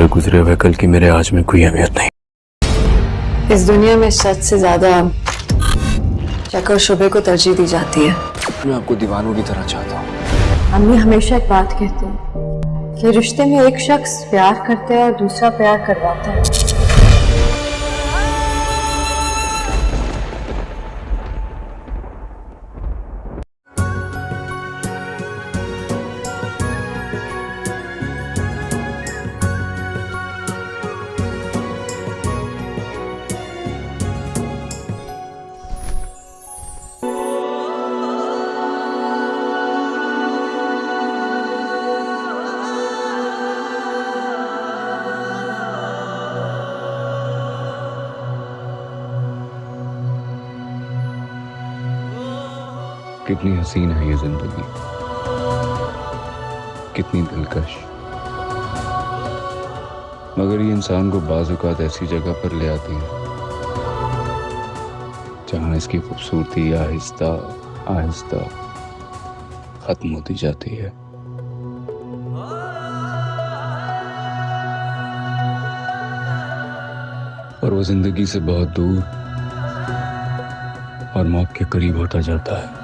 गुजरे हुए कल की मेरे आज में कोई अहमियत नहीं। इस दुनिया में सच से ज्यादा शक और शुबे को तरजीह दी जाती है। मैं आपको दीवानों की तरह चाहता हूँ। अम्मी हमेशा एक बात कहती है कि रिश्ते में एक शख्स प्यार करता है और दूसरा प्यार करवाता है। कितनी हसीन है ये जिंदगी, कितनी दिलकश, मगर ये इंसान को बाज़ औक़ात ऐसी जगह पर ले आती है जहाँ इसकी खूबसूरती आहिस्ता आहिस्ता खत्म होती जाती है। और वो जिंदगी से बहुत दूर और मौत के करीब होता जाता है।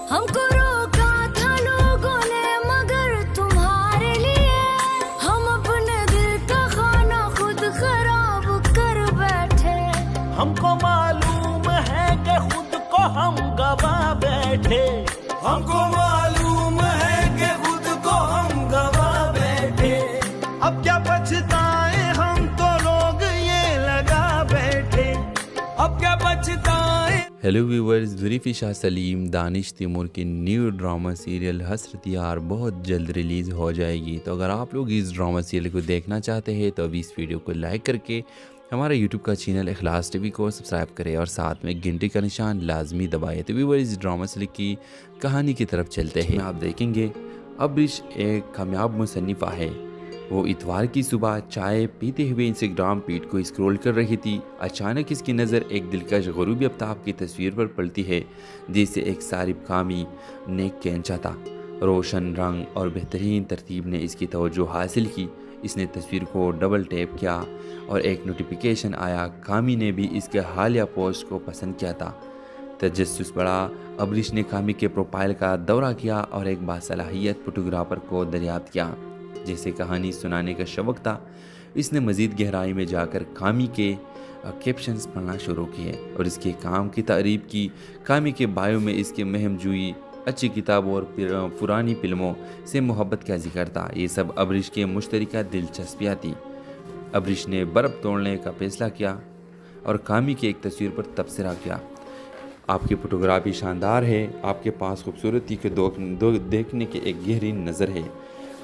हमको रोका था लोगों ने मगर तुम्हारे लिए हम अपने दिल का खाना खुद खराब कर बैठे। हमको मालूम है कि खुद को हम गवा बैठे। हमको मालूम है कि खुद को हम गवा बैठे। अब क्या पछताए हम तो लोग ये लगा बैठे। अब क्या पछताए। हेलो व्यूवर्स, ज़ुल्फ़ी शाह सलीम, दानिश तैमूर की न्यू ड्रामा सीरियल हसरत यार बहुत जल्द रिलीज़ हो जाएगी। तो अगर आप लोग इस ड्रामा सीरियल को देखना चाहते हैं तो अभी इस वीडियो को लाइक करके हमारे यूट्यूब का चैनल इखलास टीवी को सब्सक्राइब करें और साथ में घंटी का निशान लाजमी दबाएं। तो व्यूवर्स, इस ड्रामा सीरियल की कहानी की तरफ चलते हैं। आप देखेंगे अब्रिश एक कामयाब मुसन्निफ़ा है। वो इतवार की सुबह चाय पीते हुए इंस्टाग्राम फीड को स्क्रॉल कर रही थी। अचानक इसकी नज़र एक दिलकश ग़ुरूबी आफ्ताब की तस्वीर पर पड़ती है जिसे एक सारिब कामी नेक खींचा था। रोशन रंग और बेहतरीन तरतीब ने इसकी तवज्जो हासिल की। इसने तस्वीर को डबल टैप किया और एक नोटिफिकेशन आया। कामी ने भी इसके हालिया पोस्ट को पसंद किया था। तजस्सुस बढ़ा। अब्रिश ने कामी के प्रोफाइल का दौरा किया और एक बासलाहियत फोटोग्राफर को दरियाफ्त किया जिसे कहानी सुनाने का शौक़ था। इसने मज़ीद गहराई में जाकर कामी के कैप्शंस पढ़ना शुरू किए और इसके काम की तारीफ़ की। कामी के बायो में इसके महम जुई, अच्छी किताबों और पुरानी फिल्मों से मोहब्बत का जिक्र था। ये सब अब्रिश के मुश्तरका दिलचस्पियाँ थी। अब्रिश ने बर्फ़ तोड़ने का फैसला किया और कामी की एक तस्वीर पर तबसरा किया। आपकी फ़ोटोग्राफी शानदार है, आपके पास खूबसूरती के देखने की एक गहरी नज़र है।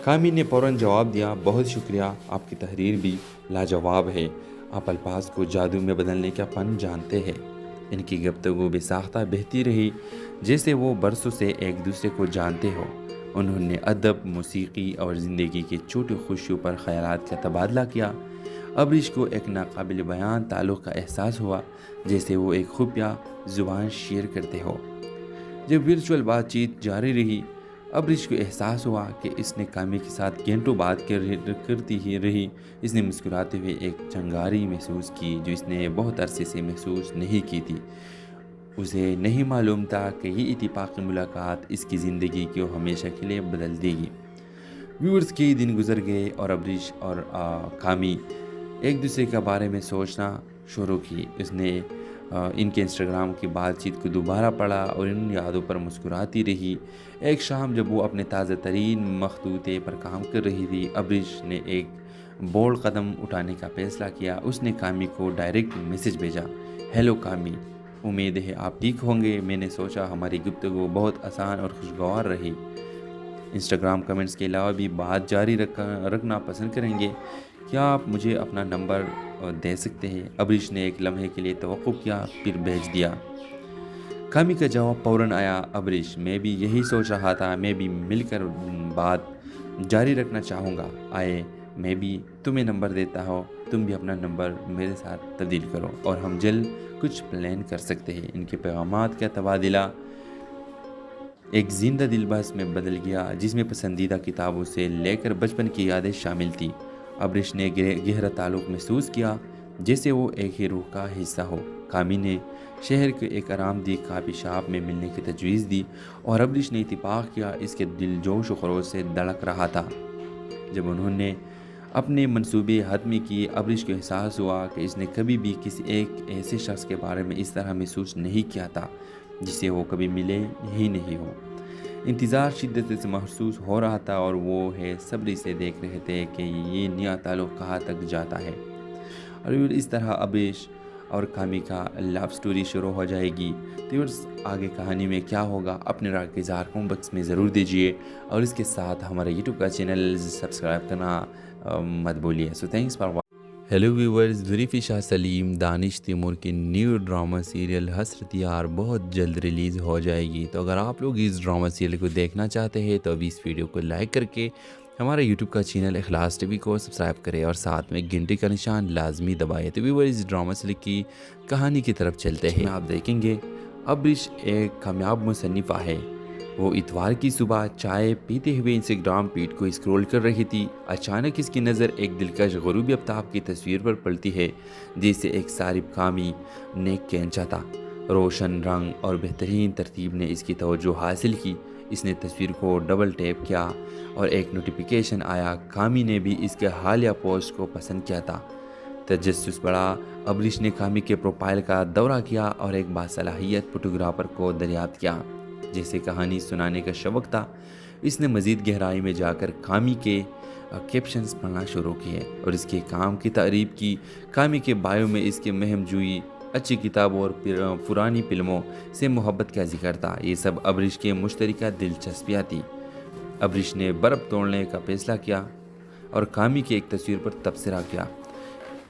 कामी ने फ़ौरन जवाब दिया, बहुत शुक्रिया, आपकी तहरीर भी लाजवाब है। आप अल्फाज को जादू में बदलने का फ़न जानते हैं। इनकी गुफ्तगू बेसाख्ता बहती रही जैसे वो बरसों से एक दूसरे को जानते हो। उन्होंने अदब, मौसीकी और ज़िंदगी की छोटी खुशियों पर ख़यालात का तबादला किया। अब्रिश को एक नाकाबिल बयान ताल्लुक़ का एहसास हुआ जैसे वो एक खुफिया ज़ुबान शेयर करते हो। जब वर्चुअल बातचीत जारी रही, अब्रिश को एहसास हुआ कि इसने कामी के साथ घंटों बात करती ही रही। इसने मुस्कुराते हुए एक चंगारी महसूस की जो इसने बहुत अरसे से महसूस नहीं की थी। उसे नहीं मालूम था कि ये इत्तेफाकी मुलाकात इसकी ज़िंदगी को हमेशा के लिए बदल देगी। व्यूअर्स, कई दिन गुजर गए और अब्रिश और कामी एक दूसरे के बारे में सोचना शुरू की। उसने इनके इंस्टाग्राम की बातचीत को दोबारा पढ़ा और इन यादों पर मुस्कुराती रही। एक शाम जब वो अपने ताज़ा तरीन मखतूते पर काम कर रही थी, अब्रिश ने एक बोल्ड कदम उठाने का फैसला किया। उसने कामी को डायरेक्ट मैसेज भेजा, हेलो कामी, उम्मीद है आप ठीक होंगे। मैंने सोचा हमारी गुफ्तगू बहुत आसान और खुशगवार रही। इंस्टाग्राम कमेंट्स के अलावा भी बात जारी रखना पसंद करेंगे। क्या आप मुझे अपना नंबर दे सकते हैं? अब्रिश ने एक लम्हे के लिए तवक्कुफ किया, फिर भेज दिया। कामी का जवाब फ़ौरन आया, अब्रिश, मैं भी यही सोच रहा था, मैं भी मिलकर बात जारी रखना चाहूँगा। आए, मैं भी तुम्हें नंबर देता हूँ, तुम भी अपना नंबर मेरे साथ तब्दील करो और हम जल्द कुछ प्लान कर सकते हैं। इनके पैगामात का तबादला एक जिंदा दिल बहस में बदल गया जिसमें पसंदीदा किताबों से लेकर बचपन की यादें शामिल थी। अब्रिश ने गहरा ताल्लुक़ महसूस किया जैसे वो एक ही रूह का हिस्सा हो। कामी ने शहर के एक आरामदेह कॉफ़ी शॉप में मिलने की तजवीज़ दी और अब्रिश ने इत्तेफाक किया। इसके दिल जोश व खरोश से धड़क रहा था। जब उन्होंने अपने मंसूबे हतमी किए, अब्रिश को एहसास हुआ कि इसने कभी भी किसी एक ऐसे शख्स के बारे में इस तरह महसूस नहीं किया था जिसे वो कभी मिले ही नहीं हो। इंतज़ार शिद्दत से महसूस हो रहा था और वो है सब्र से देख रहे थे कि ये नया ताल्लुक़ कहाँ तक जाता है। और इस तरह अब्रिश और कामी का लव स्टोरी शुरू हो जाएगी। तो आगे कहानी में क्या होगा, अपने राय के इज़हार कमेंट बॉक्स में ज़रूर दीजिए और इसके साथ हमारे यूट्यूब का चैनल सब्सक्राइब करना मत भूलिए। So thanks for. Hello viewers, Zulfi Shah Saleem Danish Taimur की न्यू ड्रामा सीरियल हसरत यार बहुत जल्द रिलीज़ हो जाएगी। तो अगर आप लोग इस ड्रामा सीरियल को देखना चाहते हैं तो अभी इस वीडियो को लाइक करके हमारे यूट्यूब का चैनल इखलास टीवी को सब्सक्राइब करें और साथ में घंटे का निशान लाजमी दबाएं। तो व्यूवर्स, इस ड्रामा सीरियल की कहानी की तरफ चलते हैं। आप देखेंगे अब्रिश एक कामयाब मुसन्निफ़ा है। वो इतवार की सुबह चाय पीते हुए इंस्टाग्राम फीड को स्क्रॉल कर रही थी। अचानक इसकी नज़र एक दिलकश ग़ुरूबी आफ्ताब की तस्वीर पर पड़ती है जिसे एक सारिब कामी ने खींचा था। रोशन रंग और बेहतरीन तरतीब ने इसकी तवज्जो हासिल की। इसने तस्वीर को डबल टैप किया और एक नोटिफिकेशन आया। कामी ने भी इसके हालिया पोस्ट को पसंद किया था। तजस्सुस बढ़ा। अब्रिश ने कामी के प्रोफाइल का दौरा किया और एक बासलाहियत फोटोग्राफर को दरियाफ्त किया जैसे कहानी सुनाने का शौक़ था। इसने मज़ीद गहराई में जाकर कामी के कैप्शंस पढ़ना शुरू किए और इसके काम की तारीफ़ की। कामी के बायो में इसके महम जुई, अच्छी किताबों और पुरानी फिल्मों से मोहब्बत का जिक्र था। ये सब अब्रिश के मुश्तरका दिलचस्पियाँ थी। अब्रिश ने बर्फ़ तोड़ने का फैसला किया और कामी की एक तस्वीर पर तबसरा किया,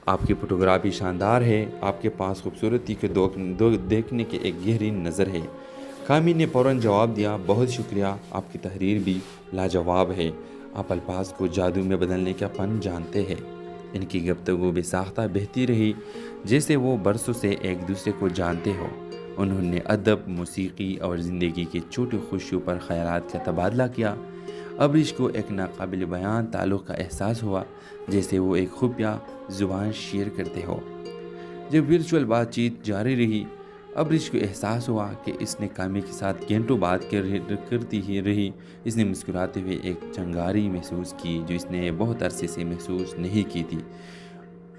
आपकी फ़ोटोग्राफी शानदार है, आपके पास खूबसूरती के देखने की एक गहरी नज़र है। कामी ने फ़ौरन जवाब दिया, बहुत शुक्रिया, आपकी तहरीर भी लाजवाब है, आप अल्फाज को जादू में बदलने का फ़न जानते हैं। इनकी गुफ्तगू बेसाख्ता बहती रही जैसे वो बरसों से एक दूसरे को जानते हो। उन्होंने अदब, मौसीकी और ज़िंदगी की छोटी खुशियों पर ख़यालात का तबादला किया। अब्रिश को एक नाकाबिल बयान ताल्लुक़ का एहसास हुआ जैसे वो एक खुफिया ज़ुबान शेयर करते हो। जब वर्चुअल बातचीत जारी रही, अब्रिश को एहसास हुआ कि इसने कामी के साथ घंटों बात करती ही रही। इसने मुस्कुराते हुए एक चंगारी महसूस की जो इसने बहुत अरसे से महसूस नहीं की थी।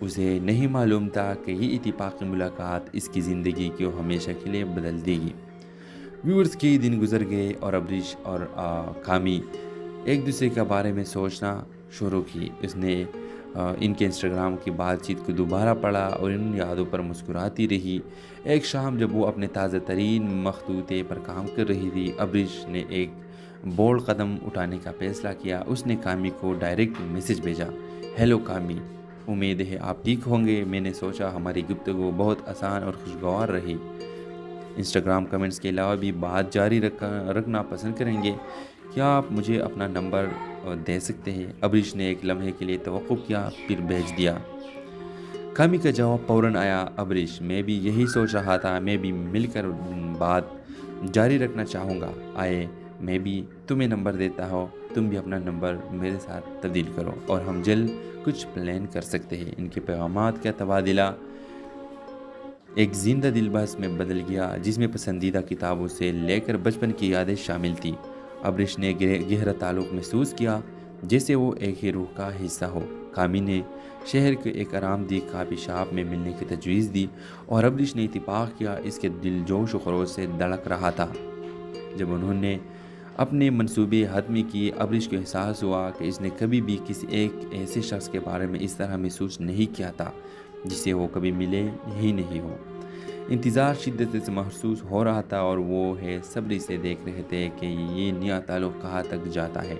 उसे नहीं मालूम था कि ये इत्तेफाकी मुलाकात इसकी ज़िंदगी को हमेशा के लिए बदल देगी। व्यूअर्स, कई दिन गुजर गए और अब्रिश और कामी एक दूसरे के बारे में सोचना शुरू की। उसने इनके इंस्टाग्राम की बातचीत को दोबारा पढ़ा और इन यादों पर मुस्कुराती रही। एक शाम जब वो अपने ताज़ा तरीन मखतूते पर काम कर रही थी, अब्रिश ने एक बोल्ड कदम उठाने का फैसला किया। उसने कामी को डायरेक्ट मैसेज भेजा, हेलो कामी, उम्मीद है आप ठीक होंगे। मैंने सोचा हमारी गुफ्तगू बहुत आसान और खुशगवार रही। इंस्टाग्राम कमेंट्स के अलावा भी बात जारी रखना पसंद करेंगे। क्या आप मुझे अपना नंबर दे सकते हैं? अब्रिश ने एक लम्हे के लिए तवक्कुफ किया, फिर भेज दिया। कामी का जवाब फ़ौरन आया, अब्रिश, मैं भी यही सोच रहा था, मैं भी मिलकर बात जारी रखना चाहूँगा। आए, میں بھی تمہیں نمبر دیتا ہوں، تم بھی اپنا نمبر میرے ساتھ تبدیل کرو اور ہم جلد کچھ پلان کر سکتے ہیں۔ ان کے پیغامات کا تبادلہ ایک زندہ دل بحث میں بدل گیا جس میں پسندیدہ کتابوں سے لے کر بچپن کی یادیں شامل تھیں۔ ابرش نے گہرا تعلق محسوس کیا جیسے وہ ایک ہی روح کا حصہ ہو۔ کامی نے شہر کے ایک آرام دہ کافی شاپ میں ملنے کی تجویز دی اور ابرش نے اتفاق کیا۔ اس کے دل جوش و خروش سے دھڑک رہا تھا۔ جب انہوں نے اپنے منصوبے حتمی کیے، ابرش کو احساس ہوا کہ اس نے کبھی بھی کسی ایک ایسے شخص کے بارے میں اس طرح محسوس نہیں کیا تھا جسے وہ کبھی ملے ہی نہیں ہو۔ انتظار شدت سے محسوس ہو رہا تھا اور وہ ہے صبر سے دیکھ رہے تھے کہ یہ نیا تعلق کہاں تک جاتا ہے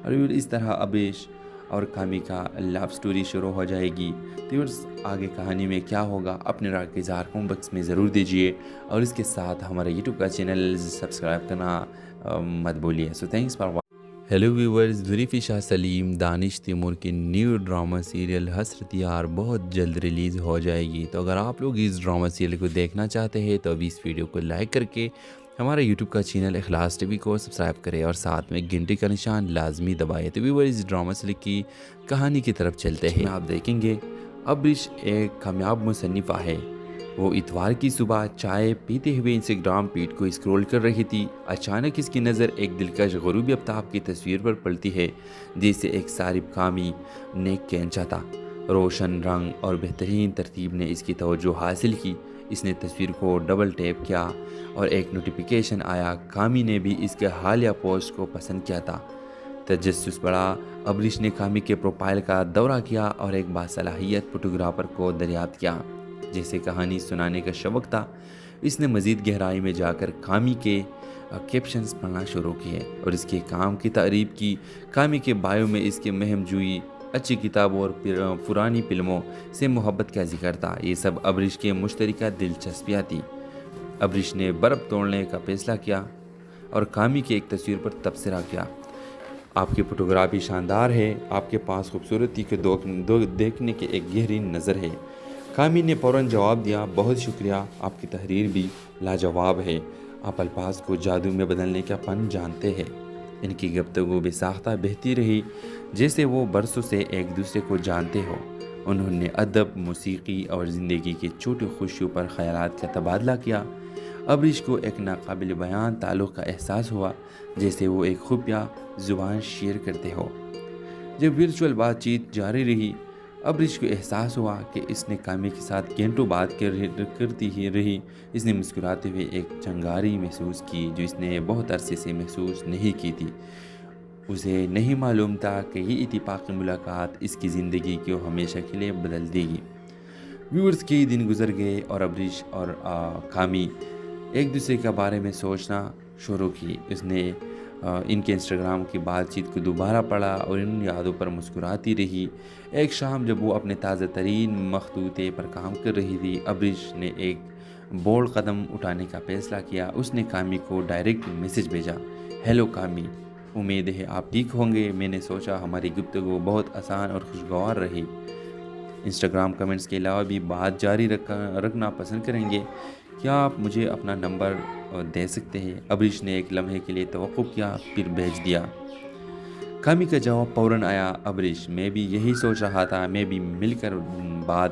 اور اس طرح ابرش اور کامی کا لو سٹوری شروع ہو جائے گی۔ تو آگے کہانی میں کیا ہوگا اپنے رائے کا اظہار کمنٹ باکس میں ضرور دیجیے اور اس کے ساتھ ہمارے یوٹیوب کا چینل سبسکرائب کرنا مت بولیے۔ So thanks for watching. Hello viewers, Zarifi Shah Saleem Danish Taimoor کی نیو ڈرامہ سیریل حسرت یار بہت جلد ریلیز ہو جائے گی۔ تو اگر آپ لوگ اس ڈرامہ سیریل کو دیکھنا چاہتے ہیں تو ابھی اس ویڈیو کو لائک کر کے ہمارے یوٹیوب کا چینل اخلاص ٹی وی کو سبسکرائب کریں اور ساتھ میں گھنٹی کا نشان لازمی دبائیں۔ تو ویورز، اس ڈرامہ سیریل کی کہانی کی طرف چلتے ہیں۔ آپ دیکھیں گے ابرش ایک کامیاب مصنفہ ہے۔ وہ اتوار کی صبح چائے پیتے ہوئے انسٹاگرام فیڈ کو اسکرول کر رہی تھی۔ اچانک اس کی نظر ایک دلکش غروبی آفتاب کی تصویر پر پڑتی ہے جسے ایک صارف کامی نے کھینچا تھا۔ روشن رنگ اور بہترین ترتیب نے اس کی توجہ حاصل کی۔ اس نے تصویر کو ڈبل ٹیپ کیا اور ایک نوٹیفیکیشن آیا۔ کامی نے بھی اس کے حالیہ پوسٹ کو پسند کیا تھا۔ تجسس بڑھا۔ ابرش نے کامی کے پروفائل کا دورہ کیا اور ایک باصلاحیت فوٹوگرافر کو دریافت کیا جیسے کہانی سنانے کا شوق تھا۔ اس نے مزید گہرائی میں جا کر کامی کے کیپشنز پڑھنا شروع کیے اور اس کے کام کی تعریف کی۔ کامی کے بایو میں اس کے مہم جوئی، اچھی کتابوں اور پرانی فلموں سے محبت کا ذکر تھا۔ یہ سب ابرش کے مشترکہ دلچسپیاں تھیں۔ ابرش نے برف توڑنے کا فیصلہ کیا اور کامی کی ایک تصویر پر تبصرہ کیا۔ آپ کی فوٹوگرافی شاندار ہے، آپ کے پاس خوبصورتی کو دیکھنے کی ایک گہری نظر ہے۔ کامی نے فوراً جواب دیا، بہت شکریہ، آپ کی تحریر بھی لاجواب ہے، آپ الفاظ کو جادو میں بدلنے کا فن جانتے ہیں۔ ان کی گفتگو بے ساختہ بہتی رہی جیسے وہ برسوں سے ایک دوسرے کو جانتے ہو۔ انہوں نے ادب، موسیقی اور زندگی کی چھوٹی خوشیوں پر خیالات کا تبادلہ کیا۔ ابرش کو ایک ناقابل بیان تعلق کا احساس ہوا جیسے وہ ایک خفیہ زبان شیئر کرتے ہو۔ جب ورچوئل بات چیت جاری رہی، ابرش کو احساس ہوا کہ اس نے کامی کے ساتھ گھنٹوں بات کرتی ہی رہی۔ اس نے مسکراتے ہوئے ایک چنگاری محسوس کی جو اس نے بہت عرصے سے محسوس نہیں کی تھی۔ اسے نہیں معلوم تھا کہ یہ اتفاقی ملاقات اس کی زندگی کو ہمیشہ کے لیے بدل دے گی۔ ویورز، کئی دن گزر گئے اور ابرش اور کامی ایک دوسرے کے بارے میں سوچنا شروع کی۔ اس نے ان کے انسٹاگرام کی بات چیت کو دوبارہ پڑھا اور ان یادوں پر مسکراتی رہی۔ ایک شام جب وہ اپنے تازہ ترین مخطوطے پر کام کر رہی تھی، ابرش نے ایک بولڈ قدم اٹھانے کا فیصلہ کیا۔ اس نے کامی کو ڈائریکٹ میسج بھیجا، ہیلو کامی، امید ہے آپ ٹھیک ہوں گے۔ میں نے سوچا ہماری گفتگو بہت آسان اور خوشگوار رہی۔ انسٹاگرام کمنٹس کے علاوہ بھی بات جاری رکھنا پسند کریں گے؟ کیا آپ مجھے اپنا نمبر دے سکتے ہیں؟ ابرش نے ایک لمحے کے لیے توقف کیا پھر بھیج دیا۔ کامی کا جواب فوراً آیا، ابرش، میں بھی یہی سوچ رہا تھا، میں بھی مل کر بات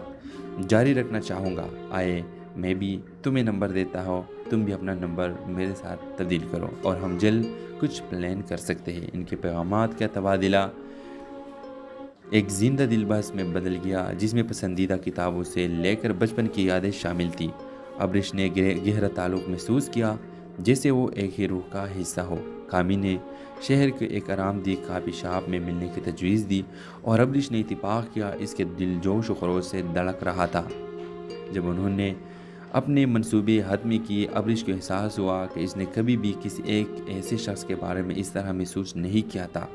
جاری رکھنا چاہوں گا۔ آئے میں بھی تمہیں نمبر دیتا ہوں، تم بھی اپنا نمبر میرے ساتھ تبدیل کرو اور ہم جلد کچھ پلان کر سکتے ہیں۔ ان کے پیغامات کا تبادلہ ایک زندہ دل بحث میں بدل گیا جس میں پسندیدہ کتابوں سے لے کر بچپن کی یادیں شامل تھیں۔ ابرش نے گہرا تعلق محسوس کیا جیسے وہ ایک ہی روح کا حصہ ہو۔ کامی نے شہر کے ایک آرام دہ کافی شاپ میں ملنے کی تجویز دی اور ابرش نے اتفاق کیا۔ اس کے دل جوش و خروش سے دھڑک رہا تھا۔ جب انہوں نے اپنے منصوبے حتمی کیے، ابرش کو احساس ہوا کہ اس نے کبھی بھی کسی ایک ایسے شخص کے بارے میں اس طرح محسوس نہیں کیا تھا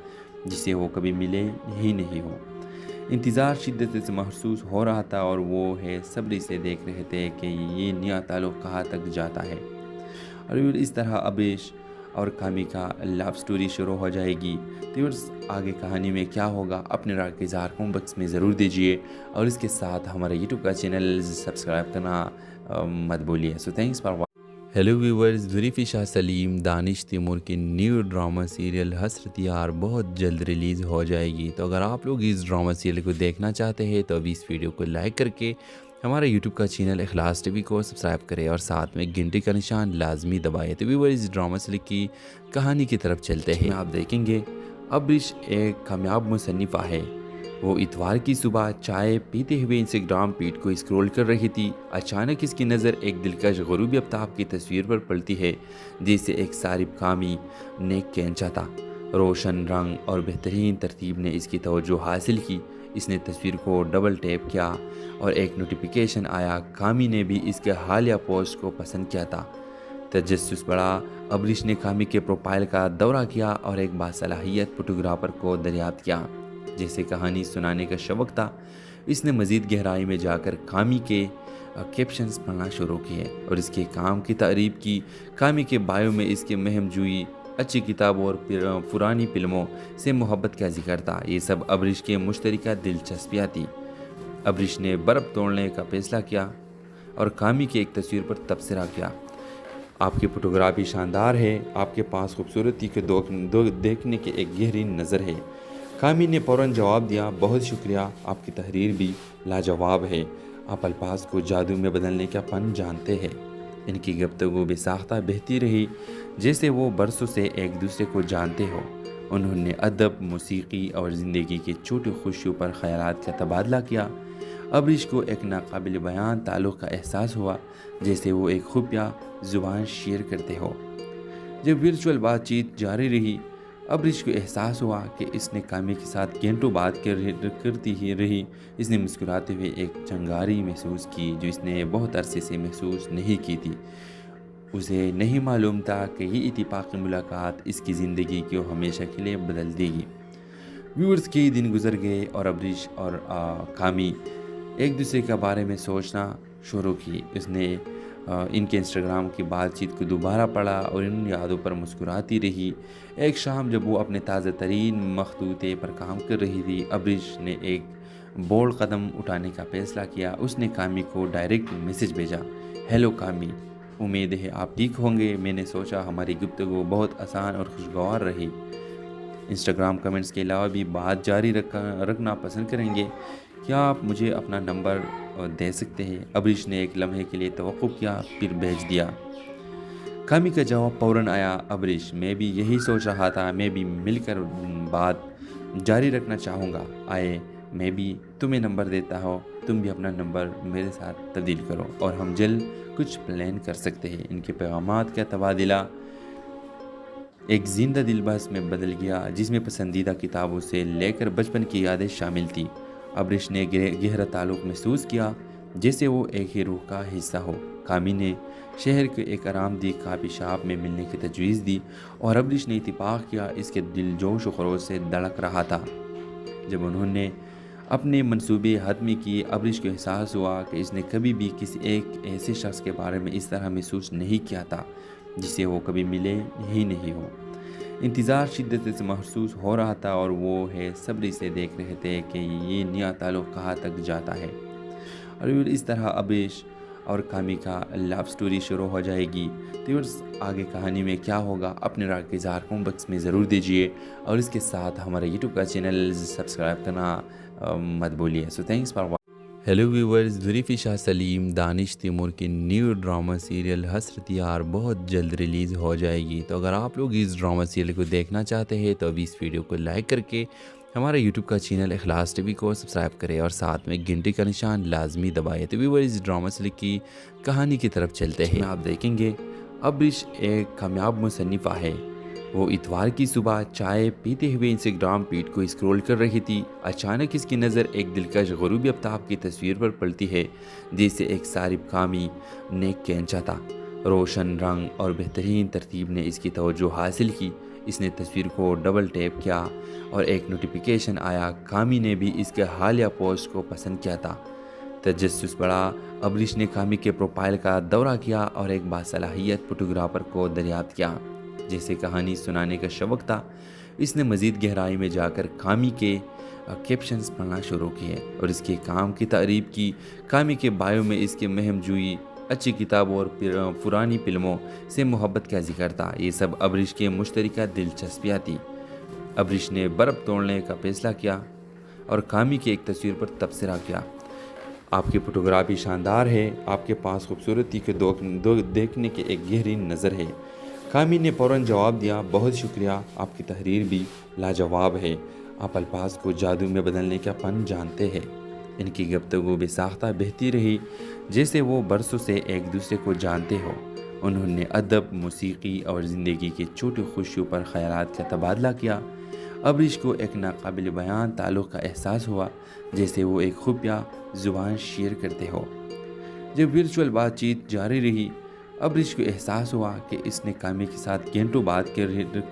جسے وہ کبھی ملے ہی نہیں ہو۔ انتظار شدت سے محسوس ہو رہا تھا اور وہ ہے صبر سے دیکھ رہے تھے کہ یہ نیا تعلق کہاں تک جاتا ہے اور اس طرح ابرش اور کامی کا لو سٹوری شروع ہو جائے گی۔ تو آگے کہانی میں کیا ہوگا اپنے رائے کا اظہار کمنٹ باکس میں ضرور دیجیے اور اس کے ساتھ ہمارے یوٹیوب کا چینل سبسکرائب کرنا مت بولیے۔ So thanks for watching. Hello viewers, Zulfi Shah Saleem, Danish Taimur की न्यू ड्रामा सीरियल हसरत यार बहुत जल्द रिलीज़ हो जाएगी। तो अगर आप लोग इस ड्रामा सीरियल को देखना चाहते हैं तो अभी इस वीडियो को लाइक करके हमारे यूट्यूब का चैनल इखलास टीवी को सब्सक्राइब करें और साथ में घंटे का निशान लाजमी दबाएं। तो व्यूवर्स, इस ड्रामा सीरियल की कहानी की तरफ चलते हैं। आप देखेंगे अब्रिश एक कामयाब मुसन्निफ़ा है। वो इतवार की सुबह चाय पीते हुए इंस्टाग्राम फीड को स्क्रॉल कर रही थी। अचानक इसकी नज़र एक दिलकश ग़ुरूबी आफ्ताब की तस्वीर पर पड़ती है, जिसे एक सारिब कामी नेक खींचा था। रोशन रंग और बेहतरीन तरतीब ने इसकी तवज्जो हासिल की। इसने तस्वीर को डबल टैप किया और एक नोटिफिकेशन आया। कामी ने भी इसके हालिया पोस्ट को पसंद किया था। तजस्सुस बढ़ा। अब्रिश ने कामी के प्रोफाइल का दौरा किया और एक बासलाहियत फोटोग्राफर को दरियाफ्त किया, जैसे कहानी सुनाने का शौक़ था। इसने मज़ीद गहराई में जाकर कामी के कैप्शंस पढ़ना शुरू किए और इसके काम की तारीफ़ की। कामी के बायो में इसके महमजूई, अच्छी किताबों और पुरानी फिल्मों से मोहब्बत का जिक्र था। ये सब अब्रिश के मुश्तरका दिलचस्पियाँ थी। अब्रिश ने बर्फ़ तोड़ने का फैसला किया और कामी की एक तस्वीर पर तबसरा किया। आपकी फ़ोटोग्राफी शानदार है, आपके पास खूबसूरती के देखने की एक गहरी नज़र है। कामी ने फ़ौरन जवाब दिया, बहुत शुक्रिया, आपकी तहरीर भी लाजवाब है। आप अल्फाज को जादू में बदलने का फ़न जानते हैं। इनकी गुफ्तगू बेसाख्ता बहती रही, जैसे वो बरसों से एक दूसरे को जानते हो। उन्होंने अदब, मौसीकी और ज़िंदगी की छोटी खुशियों पर ख़यालात का तबादला किया। अब्रिश को एक नाकाबिल बयान ताल्लुक़ का एहसास हुआ, जैसे वो एक खुफिया ज़ुबान शेयर करते हो। जब वर्चुअल बातचीत जारी रही, अब्रिश को एहसास हुआ कि इसने कामी के साथ घंटों बात करती ही रही। इसने मुस्कुराते हुए एक चंगारी महसूस की, जो इसने बहुत अरसे से महसूस नहीं की थी। उसे नहीं मालूम था कि ये इत्तेफाक़ी मुलाकात इसकी ज़िंदगी को हमेशा के लिए बदल देगी। व्यूअर्स, कई दिन गुजर गए और अब्रिश और कामी एक दूसरे के बारे में सोचना शुरू की। उसने इनके इंस्टाग्राम की बातचीत को दोबारा पढ़ा और इन यादों पर मुस्कुराती रही। एक शाम जब वो अपने ताज़ा तरीन मखतूते पर काम कर रही थी, अब्रिश ने एक बोल्ड कदम उठाने का फ़ैसला किया। उसने कामी को डायरेक्ट मैसेज भेजा, हेलो कामी, उम्मीद है आप ठीक होंगे। मैंने सोचा हमारी गुफ्तगू बहुत आसान और खुशगवार रही। इंस्टाग्राम कमेंट्स के अलावा भी बात जारी रखना पसंद करेंगे। क्या आप मुझे अपना नंबर दे सकते हैं? अब्रिश ने एक लम्हे के लिए तवक्कुफ़ किया, फिर भेज दिया। कामी का जवाब फ़ौरन आया, अब्रिश, मैं भी यही सोच रहा था, मैं भी मिलकर बात जारी रखना चाहूँगा। आए, मैं भी तुम्हें नंबर देता हूँ, तुम भी अपना नंबर मेरे साथ तब्दील करो और हम जल्द कुछ प्लान कर सकते हैं। इनके पैगामात का तबादला एक ज़िंदा दिलबस में बदल गया, जिसमें पसंदीदा किताबों से लेकर बचपन की यादें शामिल थी। अब्रिश ने गहरा ताल्लुक़ महसूस किया, जैसे वो एक ही रूह का हिस्सा हो। कामी ने शहर के एक आरामदेह काफ़ी शॉप में मिलने की तजवीज़ दी और अब्रिश ने इत्तेफाक किया। इसके दिल जोश और खरोश से धड़क रहा था। जब उन्होंने अपने मंसूबे हतमी किए, अब्रिश को एहसास हुआ कि इसने कभी भी किसी एक ऐसे शख्स के बारे में इस तरह महसूस नहीं किया था, जिसे वो कभी मिले ही नहीं हो। इंतज़ार शिद्दत से महसूस हो रहा था और वो है सब्र से देख रहे थे कि ये नया ताल्लुक़ कहाँ तक जाता है। और इस तरह अब्रिश और कामी का लव स्टोरी शुरू हो जाएगी। तो आगे कहानी में क्या होगा, अपने राय के इज़हार कमेंट बॉक्स में ज़रूर दीजिए और इसके साथ हमारे यूट्यूब का चैनल सब्सक्राइब करना मत भूलिए। So thanks for. Hello viewers, Zulfi Shah Saleem, Danish Taimur की न्यू ड्रामा सीरियल हसरत यार बहुत जल्द रिलीज़ हो जाएगी। तो अगर आप लोग इस ड्रामा सीरियल को देखना चाहते हैं तो अभी इस वीडियो को लाइक करके हमारे यूट्यूब का चैनल इखलास टीवी को सब्सक्राइब करें और साथ में घंटे का निशान लाजमी दबाएं। तो व्यूवर्स, इस ड्रामा सीरियल की कहानी की तरफ चलते हैं। आप देखेंगे अब्रिश एक कामयाब मुसन्निफ़ा है। वो इतवार की सुबह चाय पीते हुए इंस्टाग्राम फीड को स्क्रॉल कर रही थी। अचानक इसकी नज़र एक दिलकश ग़ुरूबी आफ्ताब की तस्वीर पर पड़ती है, जिसे एक सारिब कामी नेक खींचा था। रोशन रंग और बेहतरीन तरतीब ने इसकी तवज्जो हासिल की। इसने तस्वीर को डबल टैप किया और एक नोटिफिकेशन आया। कामी ने भी इसके हालिया पोस्ट को पसंद किया था। तजस्सुस बढ़ा। अब्रिश ने कामी के प्रोफाइल का दौरा किया और एक बासलाहियत फोटोग्राफर को दरियाफ्त किया, जैसे कहानी सुनाने का शौक़ था। इसने मज़ीद गहराई में जाकर कामी के कैप्शंस पढ़ना शुरू किए और इसके काम की तारीफ़ की। कामी के बायो में इसके महमजूई, اچھی کتابوں اور پرانی فلموں سے محبت کا ذکر تھا۔ یہ سب ابریش کے مشترکہ دلچسپیاں تھیں۔ ابریش نے برف توڑنے کا فیصلہ کیا اور کامی کی ایک تصویر پر تبصرہ کیا۔ آپ کی فوٹوگرافی شاندار ہے، آپ کے پاس خوبصورتی کو دیکھنے کی ایک گہری نظر ہے۔ کامی نے فوراً جواب دیا، بہت شکریہ، آپ کی تحریر بھی لاجواب ہے، آپ الفاظ کو جادو میں بدلنے کا فن جانتے ہیں۔ ان کی گفتگو بے ساختہ بہتی رہی جیسے وہ برسوں سے ایک دوسرے کو جانتے ہو۔ انہوں نے ادب، موسیقی اور زندگی کی چھوٹی خوشیوں پر خیالات کا تبادلہ کیا۔ ابریش کو ایک ناقابل بیان تعلق کا احساس ہوا، جیسے وہ ایک خفیہ زبان شیئر کرتے ہو۔ جب ورچوئل بات چیت جاری رہی، ابریش کو احساس ہوا کہ اس نے کامی کے ساتھ گھنٹوں بات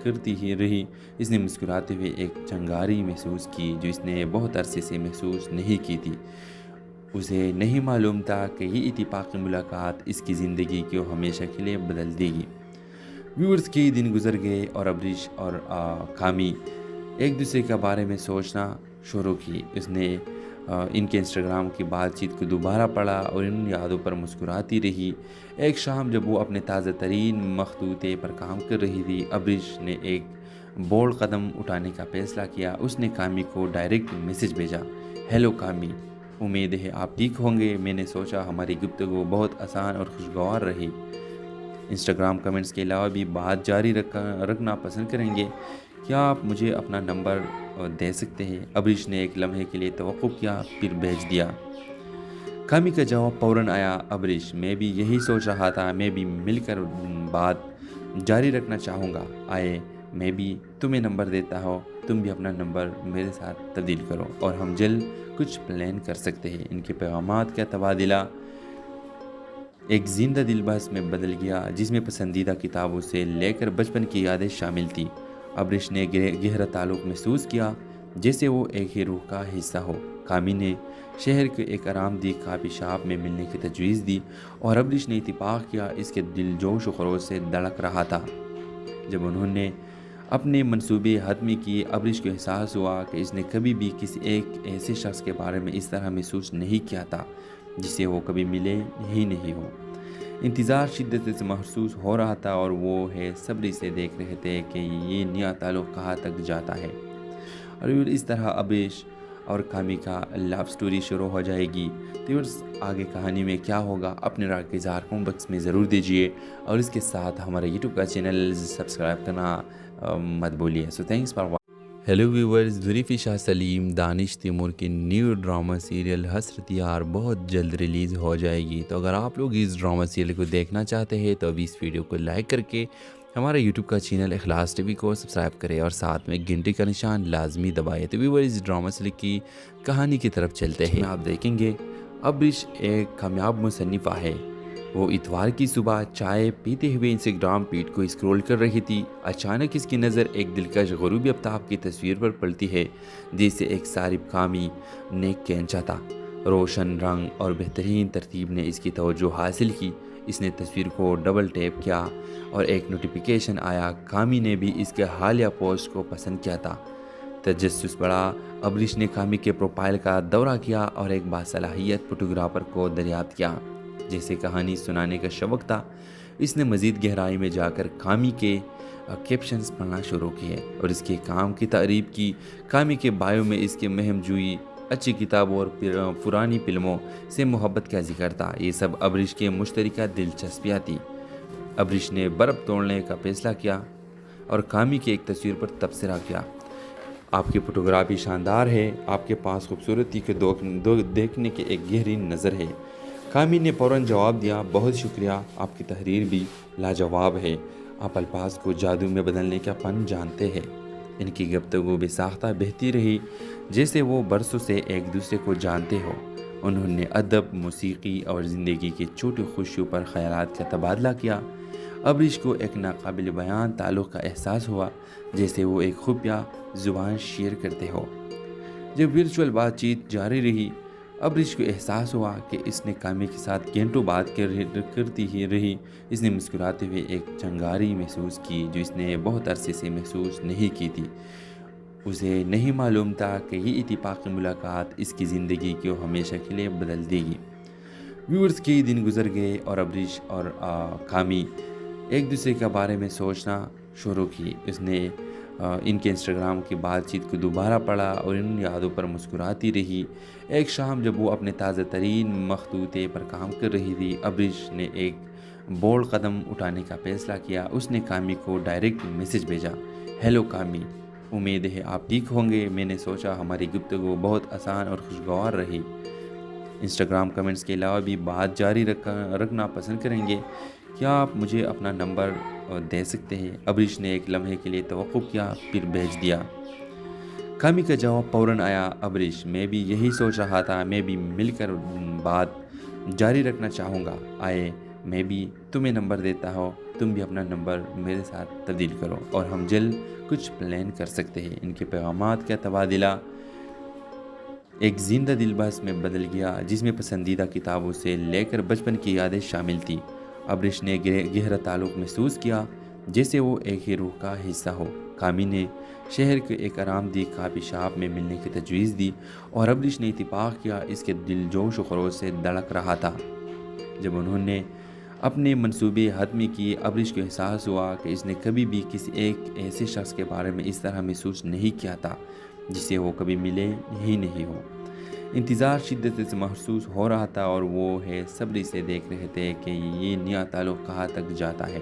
کرتی ہی رہی۔ اس نے مسکراتے ہوئے ایک چنگاری محسوس کی جو اس نے بہت عرصے سے محسوس نہیں کی تھی۔ اسے نہیں معلوم تھا کہ یہ اتفاقی ملاقات اس کی زندگی کو ہمیشہ کے لیے بدل دے گی۔ ویورز کے دن گزر گئے اور ابریش اور کامی ایک دوسرے کے بارے میں سوچنا شروع کی۔ اس نے ان کے انسٹاگرام کی بات چیت کو دوبارہ پڑھا اور ان یادوں پر مسکراتی رہی۔ ایک شام جب وہ اپنے تازہ ترین مخطوطے پر کام کر رہی تھی، ابریش نے ایک بولڈ قدم اٹھانے کا فیصلہ کیا۔ اس نے کامی کو ڈائریکٹ میسج بھیجا، ہیلو کامی، امید ہے آپ ٹھیک ہوں گے۔ میں نے سوچا ہماری گفتگو بہت آسان اور خوشگوار رہی۔ انسٹاگرام کمنٹس کے علاوہ بھی بات جاری رکھنا پسند کریں گے، کیا آپ مجھے اپنا نمبر دے سکتے ہیں؟ ابریش نے ایک لمحے کے لیے توقف کیا، پھر بھیج دیا۔ کامی کا جواب فوراً آیا، ابریش، میں بھی یہی سوچ رہا تھا، میں بھی مل کر بات جاری رکھنا چاہوں گا۔ آئے میں بھی تمہیں نمبر دیتا ہوں، تم بھی اپنا نمبر میرے ساتھ تبدیل کرو اور ہم جلد کچھ پلان کر سکتے ہیں۔ ان کے پیغامات کا تبادلہ ایک زندہ دل بحث میں بدل گیا جس میں پسندیدہ کتابوں سے لے کر بچپن کی یادیں شامل تھیں۔ ابریش نے گہرا تعلق محسوس کیا جیسے وہ ایک ہی روح کا حصہ ہو۔ کامی نے شہر کے ایک آرام دہ کافی شاپ میں ملنے کی تجویز دی اور ابریش نے اتفاق کیا۔ اس کے دل جوش و خروش سے دھڑک رہا تھا۔ جب انہوں نے اپنے منصوبے حتمی کیے، ابریش کو احساس ہوا کہ اس نے کبھی بھی کسی ایک ایسے شخص کے بارے میں اس طرح محسوس نہیں کیا تھا جسے وہ کبھی ملے ہی نہیں ہو۔ انتظار شدت سے محسوس ہو رہا تھا اور وہ صبری سے دیکھ رہے تھے کہ یہ نیا تعلق کہاں تک جاتا ہے۔ اور اس طرح ابریش اور کامی کا لو سٹوری شروع ہو جائے گی۔ تو آگے کہانی میں کیا ہوگا اپنے رائے کا اظہار کمنٹ باکس میں ضرور دیجیے اور اس کے ساتھ ہمارا یوٹیوب کا چینل سبسکرائب کرنا مت بھولیے۔ So thanks for watching. Hello viewers, Zarifi Shah Saleem Danish Taimoor کی نیو ڈرامہ سیریل حسرت یار بہت جلد ریلیز ہو جائے گی۔ تو اگر آپ لوگ اس ڈرامہ سیریل کو دیکھنا چاہتے ہیں تو ابھی اس ویڈیو کو لائک کر کے ہمارا یوٹیوب کا چینل اخلاص ٹی وی کو سبسکرائب کریں اور ساتھ میں گھنٹی کا نشان لازمی دبائیں۔ تو ویورز، اس ڈرامہ سیریل کی کہانی کی طرف چلتے ہیں۔ آپ دیکھیں گے ابریش ایک کامیاب مصنفہ ہے۔ وہ اتوار کی صبح چائے پیتے ہوئے انسٹاگرام فیڈ کو اسکرول کر رہی تھی۔ اچانک اس کی نظر ایک دلکش غروبی آفتاب کی تصویر پر پڑتی ہے جسے ایک صارف کامی نے کھینچا تھا۔ روشن رنگ اور بہترین ترتیب نے اس کی توجہ حاصل کی۔ اس نے تصویر کو ڈبل ٹیپ کیا اور ایک نوٹیفیکیشن آیا۔ کامی نے بھی اس کے حالیہ پوسٹ کو پسند کیا تھا۔ تجسس بڑھا۔ ابریش نے کامی کے پروفائل کا دورہ کیا اور ایک باصلاحیت فوٹوگرافر کو دریافت کیا جیسے کہانی سنانے کا شوق تھا۔ اس نے مزید گہرائی میں جا کر کامی کے کیپشنز پڑھنا شروع کیے اور اس کے کام کی تعریف کی۔ کامی کے بایو میں اس کے مہم جوئی، اچھی کتابوں اور پرانی فلموں سے محبت کا ذکر تھا۔ یہ سب ابریش کے مشترکہ دلچسپیاں تھیں۔ ابریش نے برف توڑنے کا فیصلہ کیا اور کامی کی ایک تصویر پر تبصرہ کیا، آپ کی فوٹوگرافی شاندار ہے، آپ کے پاس خوبصورتی کو دیکھنے کی ایک گہری نظر ہے۔ کامی نے فوراً جواب دیا، بہت شکریہ، آپ کی تحریر بھی لاجواب ہے، آپ الفاظ کو جادو میں بدلنے کا فن جانتے ہیں۔ ان کی گفتگو بے ساختہ بہتی رہی جیسے وہ برسوں سے ایک دوسرے کو جانتے ہو۔ انہوں نے ادب، موسیقی اور زندگی کی چھوٹی خوشیوں پر خیالات کا تبادلہ کیا۔ ابریش کو ایک ناقابل بیان تعلق کا احساس ہوا جیسے وہ ایک خفیہ زبان شیئر کرتے ہو۔ جب ورچوئل بات چیت جاری رہی، ابریش کو احساس ہوا کہ اس نے کامی کے ساتھ گھنٹوں بات کرتی ہی رہی۔ اس نے مسکراتے ہوئے ایک چنگاری محسوس کی جو اس نے بہت عرصے سے محسوس نہیں کی تھی۔ اسے نہیں معلوم تھا کہ یہ اتفاقی ملاقات اس کی زندگی کو ہمیشہ کے لیے بدل دے گی۔ व्यूअर्स कई दिन गुजर गए और अब्रिश और कामी एक दूसरे के बारे में सोचना शुरू की। उसने इनके इंस्टाग्राम की बातचीत को दोबारा पढ़ा और इन यादों पर मुस्कुराती रही। एक शाम जब वो अपने ताज़ा तरीन मखतूते पर काम कर रही थी, अब्रिश ने एक बोल्ड कदम उठाने का फैसला किया। उसने कामी को डायरेक्ट मैसेज भेजा, हेलो कामी, उम्मीद है आप ठीक होंगे। मैंने सोचा हमारी गुफ्तगू बहुत आसान और खुशगवार रही। इंस्टाग्राम कमेंट्स के अलावा भी बात जारी रखना पसंद करेंगे। क्या आप मुझे अपना नंबर दे सकते हैं? अब्रिश ने एक लम्हे के लिए तवक्कुफ किया, फिर भेज दिया। कामी का जवाब फ़ौरन आया, अब्रिश मैं भी यही सोच रहा था, मैं भी मिलकर बात जारी रखना चाहूँगा। आए मैं भी तुम्हें नंबर देता हूँ, तुम भी अपना नंबर मेरे साथ तब्दील करो और हम जल्द कुछ प्लान कर सकते हैं। इनके पैगामात का तबादला एक जिंदा दिल बहस में बदल गया, जिसमें पसंदीदा किताबों से लेकर बचपन की यादें शामिल थी। अब्रिश ने गहरा ताल्लुक़ महसूस किया, जैसे वो एक ही रूह का हिस्सा हो। कामी ने शहर के एक आरामदेह कॉफ़ी शॉप में मिलने की तजवीज़ दी और अब्रिश ने इत्तेफाक किया। इसके दिल जोश व खरोश से धड़क रहा था। जब उन्होंने अपने मंसूबे हतमी किए, अब्रिश को एहसास हुआ कि इसने कभी भी किसी एक ऐसे शख्स के बारे में इस तरह महसूस नहीं किया था जिसे वो कभी मिले ही नहीं हो। इंतज़ार शिद्दत से महसूस हो रहा था और वो है सब्र से देख रहे थे कि ये नया ताल्लुक़ कहाँ तक जाता है।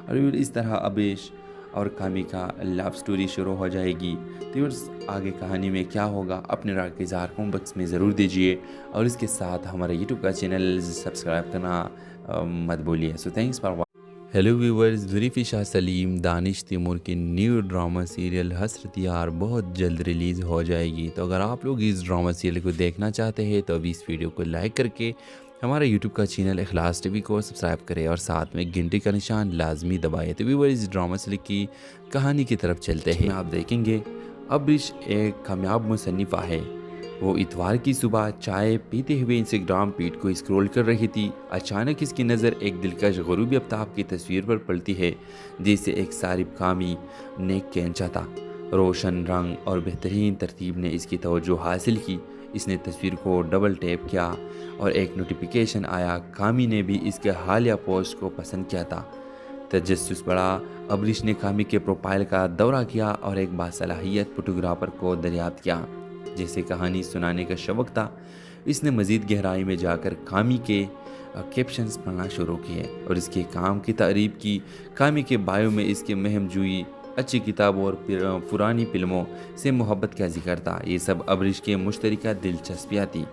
और इस तरह अब्रिश और कामी का लव स्टोरी शुरू हो जाएगी। तो आगे कहानी में क्या होगा, अपने राय के इज़हार कमेंट बॉक्स में ज़रूर दीजिए और इसके साथ हमारा यूट्यूब का चैनल सब्सक्राइब करना मत भूलिए। So thanks for. Hello viewers, Zulfi Shah Saleem Danish Taimur की न्यू ड्रामा सीरियल हसरत यार बहुत जल्द रिलीज़ हो जाएगी। तो अगर आप लोग इस ड्रामा सीरियल को देखना चाहते हैं तो अभी इस वीडियो को लाइक करके हमारे यूट्यूब का चैनल इखलास टीवी को सब्सक्राइब करें और साथ में घंटी का निशान लाजमी दबाएं। तो व्यूवर्स, इस ड्रामा सीरियल की कहानी की तरफ चलते हैं। आप देखेंगे अब्रिश एक कामयाब मुसन्निफ़ा है। वो इतवार की सुबह चाय पीते हुए इंस्टाग्राम फीड को स्क्रॉल कर रही थी। अचानक इसकी नज़र एक दिलकश ग़ुरूबी आफ्ताब की तस्वीर पर पड़ती है, जिसे एक सारिब कामी ने खींचा था। रोशन रंग और बेहतरीन तरतीब ने इसकी तवज्जो हासिल की। इसने तस्वीर को डबल टैप किया और एक नोटिफिकेशन आया। कामी ने भी इसके हालिया पोस्ट को पसंद किया था। तजस्सुस बढ़ा। अब्रिश ने कामी के प्रोफाइल का दौरा किया और एक बासलाहियत फोटोग्राफर को दरियाफ्त किया, जैसे कहानी सुनाने का शौक़ था। इसने मज़ीद गहराई में जाकर कामी के कैप्शंस पढ़ना शुरू किए और इसके काम की तारीफ़ की। कामी के बायो में इसके महम जुई, अच्छी किताबों और पुरानी फिल्मों से मोहब्बत का जिक्र था। ये सब अब्रिश के मुश्तरका दिलचस्पियाँ थी।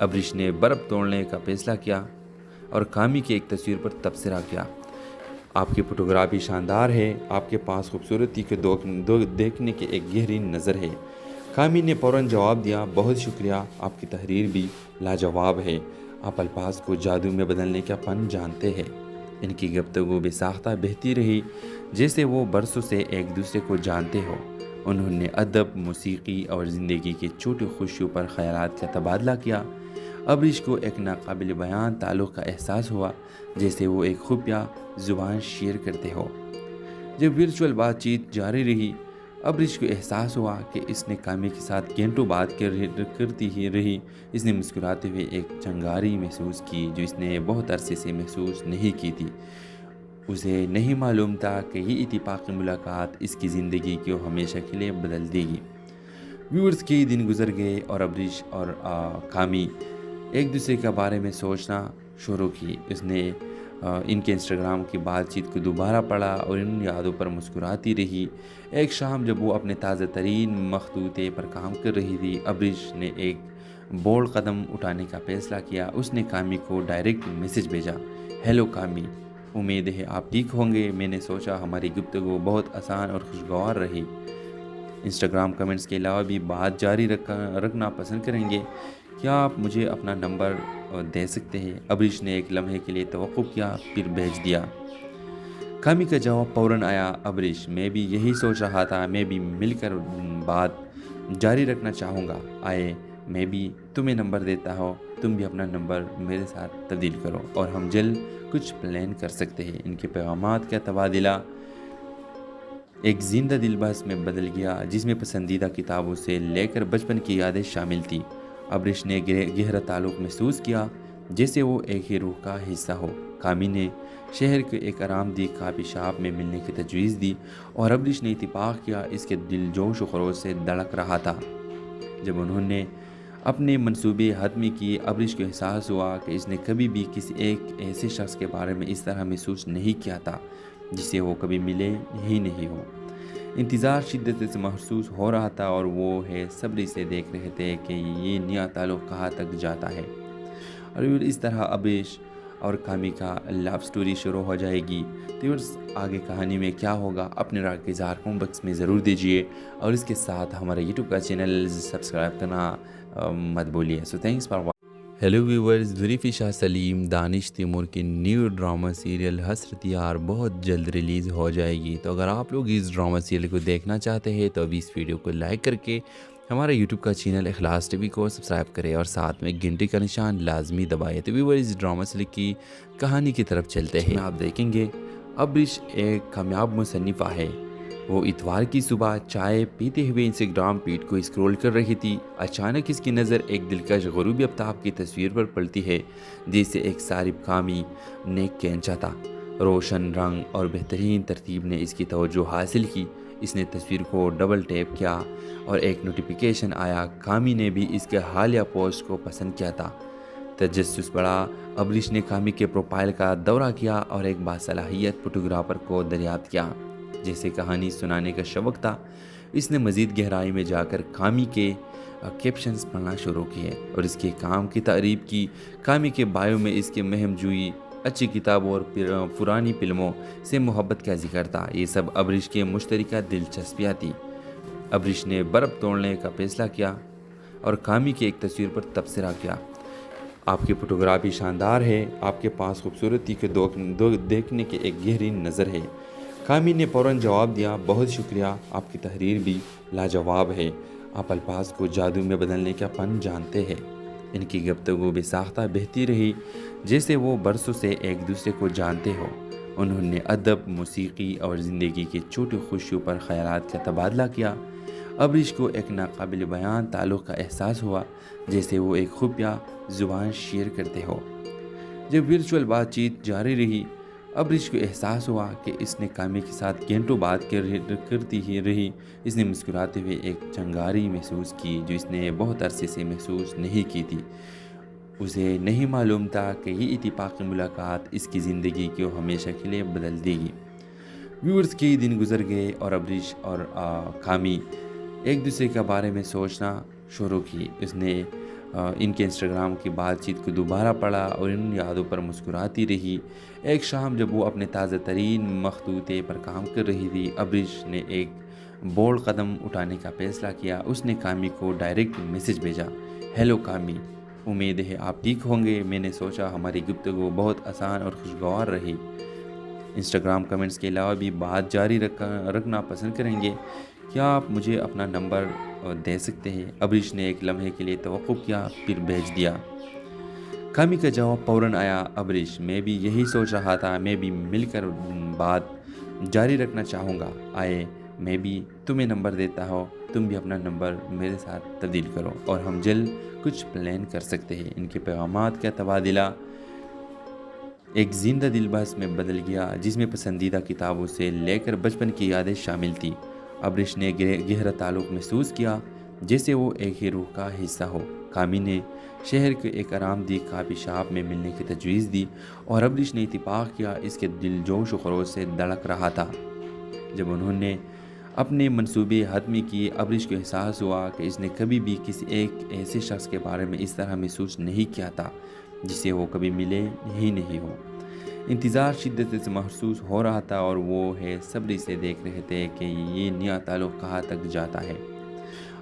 अब्रिश ने बर्फ़ तोड़ने का फैसला किया और कामी की एक तस्वीर पर तबसरा किया, आपकी फ़ोटोग्राफी शानदार है, आपके पास खूबसूरती के देखने की एक गहरी नज़र है। कामी ने फ़ौरन जवाब दिया, बहुत शुक्रिया, आपकी तहरीर भी लाजवाब है, आप अल्फाज को जादू में बदलने का फ़न जानते हैं। इनकी गुफ्तगू बेसाख्ता बहती रही, जैसे वो बरसों से एक दूसरे को जानते हो। उन्होंने अदब, मौसीकी और ज़िंदगी की छोटी खुशियों पर ख़यालात का तबादला किया। अब्रिश को एक नाकाबिल बयान ताल्लुक़ का एहसास हुआ, जैसे वो एक खुफिया ज़ुबान शेयर करते हो। जब वर्चुअल बातचीत जारी रही, अब्रिश को एहसास हुआ कि इसने कामी के साथ घंटों बात करती ही रही। इसने मुस्कुराते हुए एक चंगारी महसूस की, जो इसने बहुत अरसे से महसूस नहीं की थी। उसे नहीं मालूम था कि ये इत्तेफाकी मुलाकात इसकी ज़िंदगी को हमेशा के लिए बदल देगी। व्यूअर्स कई दिन गुजर गए और अब्रिश और कामी एक दूसरे के बारे में सोचना शुरू की। उसने इनके इंस्टाग्राम की बातचीत को दोबारा पढ़ा और इन यादों पर मुस्कुराती रही। एक शाम जब वो अपने ताज़ा तरीन मखतूते पर काम कर रही थी, अब्रिश ने एक बोल्ड कदम उठाने का फैसला किया। उसने कामी को डायरेक्ट मैसेज भेजा, हेलो कामी, उम्मीद है आप ठीक होंगे। मैंने सोचा हमारी गुफ्तगू बहुत आसान और खुशगवार रही। इंस्टाग्राम कमेंट्स के अलावा भी बात जारी रखना पसंद करेंगे। क्या आप मुझे अपना नंबर दे सकते हैं? अब्रिश ने एक लम्हे के लिए तवक्कुफ किया, फिर भेज दिया। कामी का जवाब फ़ौरन आया, अब्रिश मैं भी यही सोच रहा था, मैं भी मिलकर बात जारी रखना चाहूँगा। आए मैं भी तुम्हें नंबर देता हूँ, तुम भी अपना नंबर मेरे साथ तब्दील करो और हम जल्द कुछ प्लान कर सकते हैं। इनके पैगामात का तबादला एक जिंदा दिल बहस में बदल गया, जिसमें पसंदीदा किताबों से लेकर बचपन की यादें शामिल थी। अब्रिश ने गहरा ताल्लुक़ महसूस किया, जैसे वो एक ही रूह का हिस्सा हो। कामी ने शहर के एक आरामदेह कॉफ़ी शॉप में मिलने की तजवीज़ दी और अबरिश ने इत्तेफाक किया। इसके दिल जोश व खरोश से धड़क रहा था। जब उन्होंने अपने मंसूबे हतमी किए, अबरिश को एहसास हुआ कि इसने कभी भी किसी एक ऐसे शख्स के बारे में इस तरह महसूस नहीं किया था जिसे वो कभी मिले ही नहीं हो। इंतज़ार शिद्दत से महसूस हो रहा था और वो है सब्र से देख रहे थे कि ये नया ताल्लुक़ कहाँ तक जाता है। और इस तरह अबरिश और कामी का लव स्टोरी शुरू हो जाएगी। तो आगे कहानी में क्या होगा, अपने राय के इज़हार कमेंट बॉक्स में ज़रूर दीजिए और इसके साथ हमारे यूट्यूब का चैनल सब्सक्राइब करना मत भूलिए। So thanks for. Hello viewers, Zulfi Shah Saleem, Danish Taimur की न्यू ड्रामा सीरियल हसरत यार बहुत जल्द रिलीज़ हो जाएगी। तो अगर आप लोग इस ड्रामा सीरियल को देखना चाहते हैं तो अभी इस वीडियो को लाइक करके हमारे यूट्यूब का चैनल इखलास टीवी को सब्सक्राइब करें और साथ में घंटी का निशान लाजमी दबाएं। तो व्यूवर्स, इस ड्रामा सीरियल की कहानी की तरफ चलते हैं। आप देखेंगे अबरिश एक कामयाब मुसन्निफ़ा है। वो इतवार की सुबह चाय पीते हुए इंस्टाग्राम फीड को स्क्रॉल कर रही थी। अचानक इसकी नज़र एक दिलकश ग़ुरूबी आफ्ताब की तस्वीर पर पड़ती है जिसे एक सारिब कामी ने खींचा था। रोशन रंग और बेहतरीन तरतीब ने इसकी तवज्जो हासिल की। इसने तस्वीर को डबल टैप किया और एक नोटिफिकेशन आया। कामी ने भी इसके हालिया पोस्ट को पसंद किया था। तजस्सुस बढ़ा। अबरिश ने कामी के प्रोफाइल का दौरा किया और एक बासलाहियत फोटोग्राफर को दरियाफ्त किया। जैसे कहानी सुनाने का शौक़ था, इसने मज़ीद गहराई में जाकर कामी के कैप्शंस पढ़ना शुरू किए और इसके काम की तारीफ़ की। कामी के बायो में इसके महम जुई, अच्छी किताबों और पुरानी फिल्मों से मोहब्बत का जिक्र था। ये सब अबरिश के मुश्तरका दिलचस्पियाँ थी। अबरिश ने बर्फ़ तोड़ने का फैसला किया और कामी की एक तस्वीर पर तबसरा किया। आपकी फ़ोटोग्राफी शानदार है, आपके पास खूबसूरती के देखने की एक गहरी नज़र है। कामी ने फ़ौरन जवाब दिया, बहुत शुक्रिया, आपकी तहरीर भी लाजवाब है। आप अल्फाज को जादू में बदलने का फ़न जानते हैं। इनकी गुफ्तगू बेसाख्ता बहती रही जैसे वो बरसों से एक दूसरे को जानते हो। उन्होंने अदब, मौसीकी और ज़िंदगी की छोटी खुशियों पर ख़यालात का तबादला किया। अबरिश को एक नाकाबिल बयान ताल्लुक़ का एहसास हुआ, जैसे वो एक खुफिया ज़ुबान शेयर करते हो। जब वर्चुअल बातचीत जारी रही, अबरिश को एहसास हुआ कि इसने कामी के साथ घंटों बात करती ही रही। इसने मुस्कुराते हुए एक चंगारी महसूस की जो इसने बहुत अरसे से महसूस नहीं की थी। उसे नहीं मालूम था कि ये इत्तेफाकी मुलाकात इसकी ज़िंदगी को हमेशा के लिए बदल देगी। व्यूअर्स, कई दिन गुजर गए और अबरिश और कामी एक दूसरे के बारे में सोचना शुरू की। उसने इनके इंस्टाग्राम की बातचीत को दोबारा पढ़ा और इन यादों पर मुस्कुराती रही। एक शाम जब वो अपने ताज़ा तरीन मखतूते पर काम कर रही थी, अबरिश ने एक बोल्ड कदम उठाने का फैसला किया। उसने कामी को डायरेक्ट मैसेज भेजा, हेलो कामी, उम्मीद है आप ठीक होंगे। मैंने सोचा हमारी गुफ्तगू बहुत आसान और खुशगवार रही। इंस्टाग्राम कमेंट्स के अलावा भी बात जारी रखना पसंद करेंगे। क्या आप मुझे अपना नंबर दे सकते हैं? अबरिश ने एक लम्हे के लिए तवक्कुफ़ किया, फिर भेज दिया। कामी का जवाब फ़ौरन आया, अबरिश, मैं भी यही सोच रहा था, मैं भी मिलकर बात जारी रखना चाहूँगा। आए, मैं भी तुम्हें नंबर देता हूँ, तुम भी अपना नंबर मेरे साथ तब्दील करो और हम जल्द कुछ प्लान कर सकते हैं। इनके पैगामात का तबादला एक जिंदा दिलबस में बदल गया जिसमें पसंदीदा किताबों से लेकर बचपन की यादें शामिल थी। अबरिश ने गहरा ताल्लुक़ महसूस किया जैसे वो एक ही रूह का हिस्सा हो। कामी ने शहर के एक आरामदेह कॉफ़ी शॉप में मिलने की तजवीज़ दी और अबरिश ने इत्तेफाक किया। इसके दिल जोश व खरोश से धड़क रहा था। जब उन्होंने अपने मंसूबे हतमी किए, अबरिश को एहसास हुआ कि इसने कभी भी किसी एक ऐसे शख्स के बारे में इस तरह महसूस नहीं किया था जिसे वो कभी मिले ही नहीं हो। इंतज़ार शिद्दत से महसूस हो रहा था और वो है सब्र से देख रहे थे कि ये नया ताल्लुक़ कहाँ तक जाता है।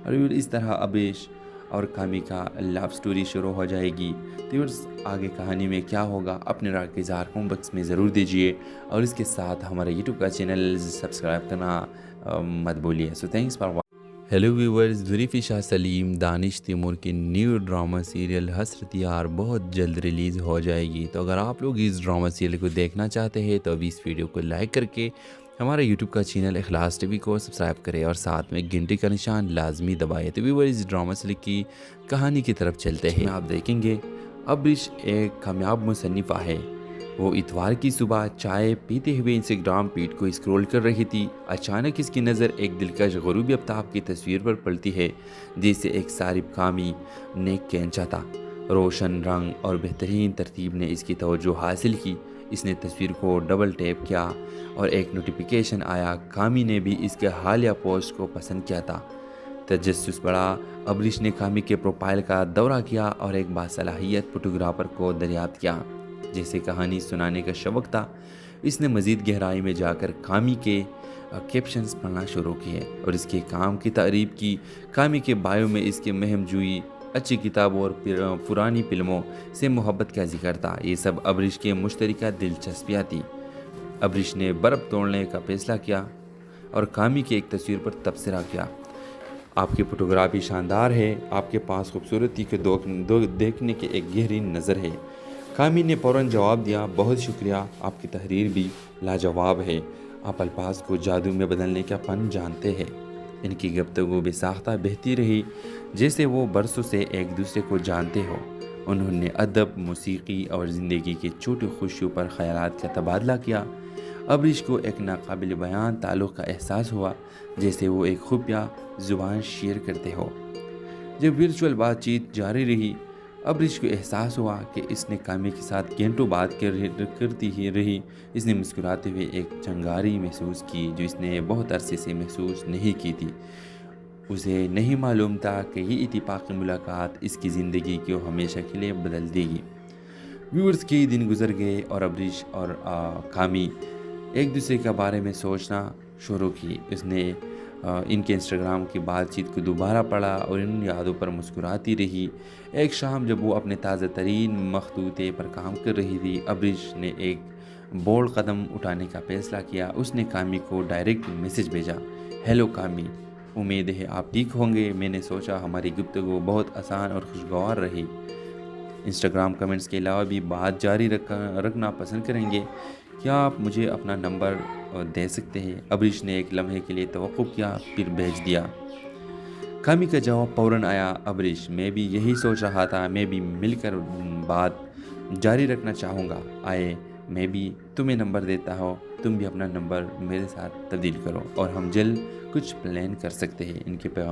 और इस तरह अबरिश और कामी का लव स्टोरी शुरू हो जाएगी। तो आगे कहानी में क्या होगा, अपने राय के इज़हार कमेंट बॉक्स में ज़रूर दीजिए और इसके साथ हमारे यूट्यूब का चैनल सब्सक्राइब करना मत भूलिए। So thanks for. Hello viewers, Zulfi Shah Saleem, Danish Taimur की न्यू ड्रामा सीरियल हसरत यार बहुत जल्द रिलीज़ हो जाएगी। तो अगर आप लोग इस ड्रामा सीरियल को देखना चाहते हैं तो अभी इस वीडियो को लाइक करके हमारे यूट्यूब का चैनल इखलास टीवी को सब्सक्राइब करें और साथ में घंटी का निशान लाजमी दबाएं। तो व्यूअर्स, इस ड्रामा सीरियल की कहानी की तरफ चलते हैं। आप देखेंगे अब्रिश एक कामयाब मुसन्निफ़ा है। वो इतवार की सुबह चाय पीते हुए इंस्टाग्राम फीड को स्क्रॉल कर रही थी। अचानक इसकी नज़र एक दिलकश ग़ुरूबी आफ्ताब की तस्वीर पर पड़ती है, जिसे एक सारिब कामी ने खींचा था। रोशन रंग और बेहतरीन तरतीब ने इसकी तवज्जो हासिल की। इसने तस्वीर को डबल टैप किया और एक नोटिफिकेशन आया। कामी ने भी इसके हालिया पोस्ट को पसंद किया था। तजस्सुस बढ़ा। अब्रिश ने कामी के प्रोफाइल का दौरा किया और एक बासलाहियत फोटोग्राफर को दरियाफ्त किया, जैसे कहानी सुनाने का शौक़ था। इसने मज़ीद गहराई में जाकर कामी के कैप्शंस पढ़ना शुरू किए और इसके काम की तारीफ़ की। कामी के बायो में इसके महम जुई, अच्छी किताबों और पुरानी फिल्मों से मोहब्बत का जिक्र था। ये सब अब्रिश के मुश्तरका दिलचस्पियाँ थी। अब्रिश ने बर्फ़ तोड़ने का फैसला किया और कामी की एक तस्वीर पर तबसरा किया। आपकी फ़ोटोग्राफी शानदार है, आपके पास खूबसूरती के देखने की एक गहरी नज़र है। कामी ने फ़ौरन जवाब दिया, बहुत शुक्रिया, आपकी तहरीर भी लाजवाब है। आप अल्फाज को जादू में बदलने का फ़न जानते हैं। इनकी गुफ्तगू बेसाख्ता बहती रही, जैसे वो बरसों से एक दूसरे को जानते हो। उन्होंने अदब, मौसीकी और ज़िंदगी की छोटी खुशियों पर ख़यालात का तबादला किया। अब्रिश को एक नाकाबिल बयान ताल्लुक़ का एहसास हुआ, जैसे वो एक खुफिया ज़ुबान शेयर करते हो। जब वर्चुअल बातचीत जारी रही, अब्रिश को एहसास हुआ कि इसने कामी के साथ घंटों बात करती ही रही। इसने मुस्कुराते हुए एक चंगारी महसूस की, जो इसने बहुत अरसे से महसूस नहीं की थी। उसे नहीं मालूम था कि ये इत्तेफाक़ी मुलाकात इसकी ज़िंदगी को हमेशा के लिए बदल देगी। व्यूअर्स, कई दिन गुजर गए और अब्रिश और कामी एक दूसरे के बारे में सोचना शुरू की। इसने इनके इंस्टाग्राम की बातचीत को दोबारा पढ़ा और इन यादों पर मुस्कुराती रही। एक शाम जब वो अपने ताज़ा तरीन मखतूते पर काम कर रही थी, अब्रिश ने एक बोल्ड कदम उठाने का फ़ैसला किया। उसने कामी को डायरेक्ट मैसेज भेजा, हेलो कामी, उम्मीद है आप ठीक होंगे। मैंने सोचा हमारी गुफ्तगू बहुत आसान और खुशगवार रही। इंस्टाग्राम कमेंट्स के अलावा भी बात जारी रखना पसंद करेंगे। क्या आप मुझे अपना नंबर दे सकते हैं? अब्रिश ने एक लम्हे के लिए तवक्कुफ़ किया, फिर भेज दिया। कामी का जवाब फ़ौरन आया, अब्रिश, मैं भी यही सोच रहा था, मैं भी मिलकर बात जारी रखना चाहूँगा। आए, मैं भी तुम्हें नंबर देता हूँ, तुम भी अपना नंबर मेरे साथ तब्दील करो और हम जल्द कुछ प्लान कर सकते हैं। इनके पैगाम